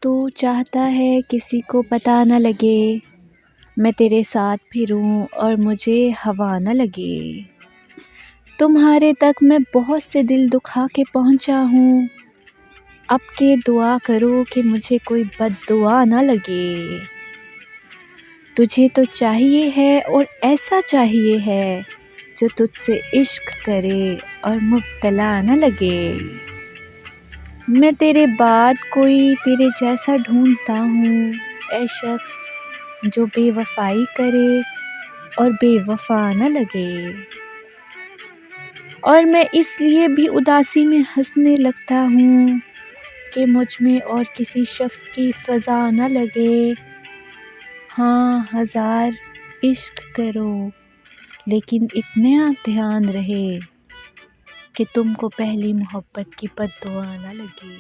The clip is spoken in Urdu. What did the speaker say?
تو چاہتا ہے کسی کو پتہ نہ لگے، میں تیرے ساتھ پھروں اور مجھے ہوا نہ لگے۔ تمہارے تک میں بہت سے دل دکھا کے پہنچا ہوں، اب کے دعا کرو کہ مجھے کوئی بد دعا نہ لگے۔ تجھے تو چاہیے ہے اور ایسا چاہیے ہے جو تجھ سے عشق کرے اور مبتلا نہ لگے۔ میں تیرے بعد کوئی تیرے جیسا ڈھونڈتا ہوں، اے شخص جو بے وفائی کرے اور بے وفا نہ لگے۔ اور میں اس لیے بھی اداسی میں ہنسنے لگتا ہوں کہ مجھ میں اور کسی شخص کی فضا نہ لگے۔ ہاں ہزار عشق کرو لیکن اتنا دھیان رہے کہ تم کو پہلی محبت کی بد دعا نہ لگے۔